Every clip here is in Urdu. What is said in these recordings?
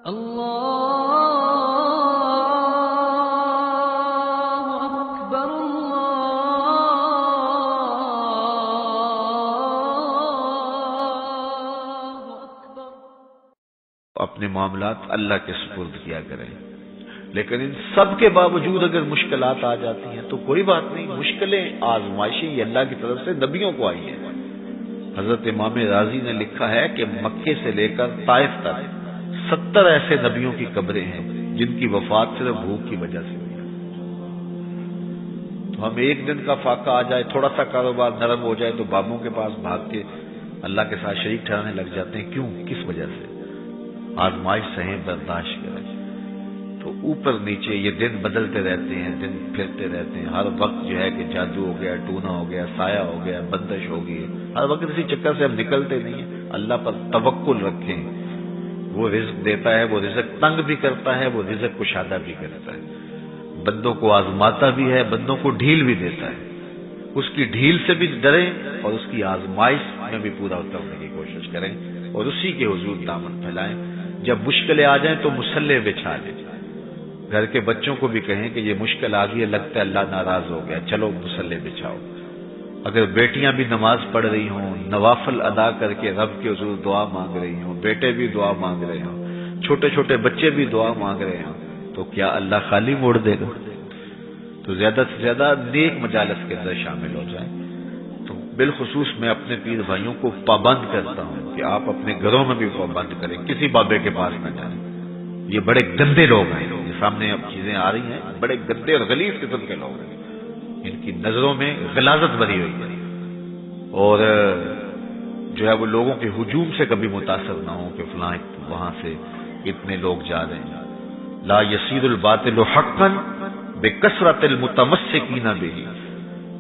اللہ اکبر اللہ اکبر۔ اپنے معاملات اللہ کے سپرد کیا کریں، لیکن ان سب کے باوجود اگر مشکلات آ جاتی ہیں تو کوئی بات نہیں، مشکلیں آزمائشیں یہ اللہ کی طرف سے نبیوں کو آئی ہیں۔ حضرت امام رازی نے لکھا ہے کہ مکے سے لے کر طائف تک 70 ایسے نبیوں کی قبریں ہیں جن کی وفات صرف بھوک کی وجہ سے ہوئی۔ تو ہم ایک دن کا فاقہ آ جائے، تھوڑا سا کاروبار نرم ہو جائے تو بابوں کے پاس بھاگ کے اللہ کے ساتھ شریک ٹھہرانے لگ جاتے ہیں۔ کیوں؟ کس وجہ سے؟ آزمائش سہیں، برداشت کریں۔ تو اوپر نیچے یہ دن بدلتے رہتے ہیں، دن پھرتے رہتے ہیں، ہر وقت جو ہے کہ جادو ہو گیا، ٹونا ہو گیا، سایہ ہو گیا، بندش ہو گئی، ہر وقت اسی چکر سے ہم نکلتے نہیں ہیں۔ اللہ پر توکل رکھیں، وہ رزق دیتا ہے، وہ رزق تنگ بھی کرتا ہے، وہ رزق کشادہ بھی کرتا ہے، بندوں کو آزماتا بھی ہے، بندوں کو ڈھیل بھی دیتا ہے۔ اس کی ڈھیل سے بھی ڈریں اور اس کی آزمائش میں بھی پورا اترنے کی کوشش کریں اور اسی کے حضور دامن پھیلائیں۔ جب مشکلیں آ جائیں تو مصلح بچھا لیں، گھر کے بچوں کو بھی کہیں کہ یہ مشکل آ گئی ہے، لگتا ہے اللہ ناراض ہو گیا، چلو مصلح بچھاؤ۔ اگر بیٹیاں بھی نماز پڑھ رہی ہوں، نوافل ادا کر کے رب کے حضور دعا مانگ رہی ہوں، بیٹے بھی دعا مانگ رہے ہوں، چھوٹے چھوٹے بچے بھی دعا مانگ رہے ہوں، تو کیا اللہ خالی موڑ دے گا؟ تو زیادہ سے زیادہ نیک مجالس کے اندر شامل ہو جائیں۔ تو بالخصوص میں اپنے پیر بھائیوں کو پابند کرتا ہوں کہ آپ اپنے گھروں میں بھی پابند کریں، کسی بابے کے پاس نہ جائیں۔ یہ بڑے گندے لوگ ہیں، یہ سامنے اب چیزیں آ رہی ہیں، بڑے گندے اور غلیظ قسم کے لوگ ہیں، ان کی نظروں میں غلاظت بھری ہوئی ہے، اور جو ہے وہ لوگوں کے ہجوم سے کبھی متاثر نہ ہو کہ فلاں وہاں سے اتنے لوگ جا رہے ہیں۔ لا یصیر الباطل حقا بکثرت المتمسکین بہ،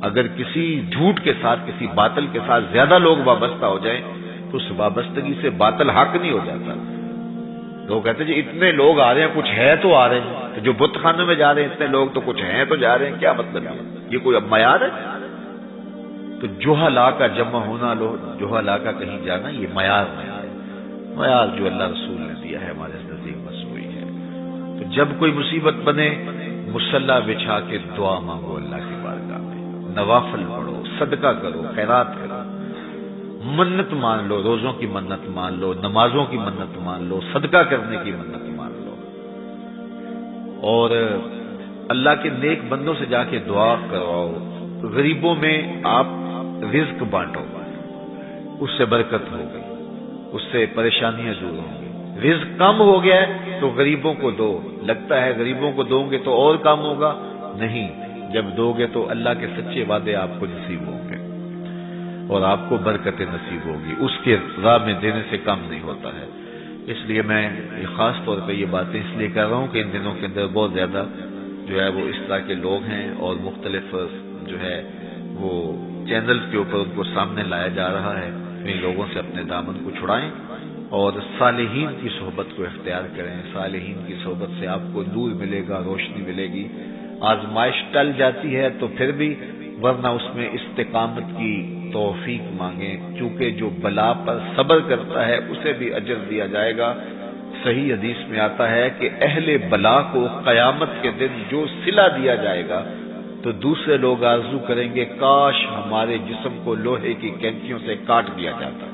اگر کسی جھوٹ کے ساتھ، کسی باطل کے ساتھ زیادہ لوگ وابستہ ہو جائیں تو اس وابستگی سے باطل حق نہیں ہو جاتا۔ لوگ کہتے ہیں جی اتنے لوگ آ رہے ہیں، کچھ ہے تو آ رہے ہیں، تو جو بت خانوں میں جا رہے ہیں اتنے لوگ تو کچھ ہیں تو جا رہے ہیں، کیا مطلب یہ کوئی اب معیار ہے؟ تو جوہلا کا جمع ہونا، جوہلا کا کہیں جانا، یہ معیار نہیں ہے۔ معیار جو اللہ رسول نے دیا ہے ہمارے نزدیک بس وہی ہے۔ تو جب کوئی مصیبت بنے، مصلی بچھا کے دعا مانگو اللہ کی بارگاہ میں، نوافل پڑھو، صدقہ کرو، خیرات کرو، منت مان لو، روزوں کی منت مان لو، نمازوں کی منت مان لو، صدقہ کرنے کی منت مان لو، اور اللہ کے نیک بندوں سے جا کے دعا کرواؤ۔ غریبوں میں آپ رزق بانٹو، اس سے برکت ہوگی، اس سے پریشانیاں دور ہوں گی۔ رزق کم ہو گیا ہے تو غریبوں کو دو، لگتا ہے غریبوں کو دو گے تو اور کم ہوگا، نہیں، جب دو گے تو اللہ کے سچے وعدے آپ کو نصیب ہوں گے اور آپ کو برکتیں نصیب ہوگی، اس کے راہ میں دینے سے کم نہیں ہوتا ہے۔ اس لیے میں خاص طور پہ یہ باتیں اس لیے کر رہا ہوں کہ ان دنوں کے اندر بہت زیادہ جو ہے وہ اس طرح کے لوگ ہیں اور مختلف جو ہے وہ چینل کے اوپر ان کو سامنے لایا جا رہا ہے۔ ان لوگوں سے اپنے دامن کو چھڑائیں اور صالحین کی صحبت کو اختیار کریں۔ صالحین کی صحبت سے آپ کو نور ملے گا، روشنی ملے گی۔ آزمائش ٹل جاتی ہے تو پھر بھی، ورنہ اس میں استقامت کی توفیق مانگیں، کیونکہ جو بلا پر صبر کرتا ہے اسے بھی اجر دیا جائے گا۔ صحیح حدیث میں آتا ہے کہ اہل بلا کو قیامت کے دن جو صلہ دیا جائے گا تو دوسرے لوگ آرزو کریں گے کاش ہمارے جسم کو لوہے کی کینچیوں سے کاٹ دیا جاتا۔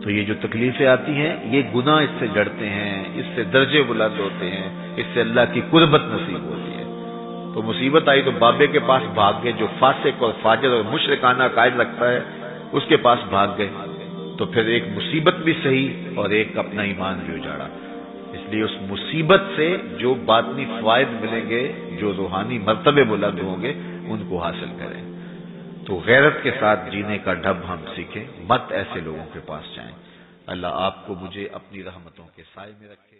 تو یہ جو تکلیفیں آتی ہیں یہ گناہ اس سے جڑتے ہیں، اس سے درجے بلند ہوتے ہیں، اس سے اللہ کی قربت نصیب ہوتی ہے۔ تو مصیبت آئی تو بابے کے پاس بھاگ گئے، جو فاسق اور فاجر اور مشرکانہ عقائد رکھتا ہے اس کے پاس بھاگ گئے، تو پھر ایک مصیبت بھی صحیح اور ایک اپنا ایمان بھی اجاڑا۔ اس لیے اس مصیبت سے جو باطنی فوائد ملیں گے، جو روحانی مرتبے بلند ہوں گے، ان کو حاصل کریں۔ تو غیرت کے ساتھ جینے کا ڈھب ہم سیکھیں، مت ایسے لوگوں کے پاس جائیں۔ اللہ آپ کو مجھے اپنی رحمتوں کے سائے میں رکھے۔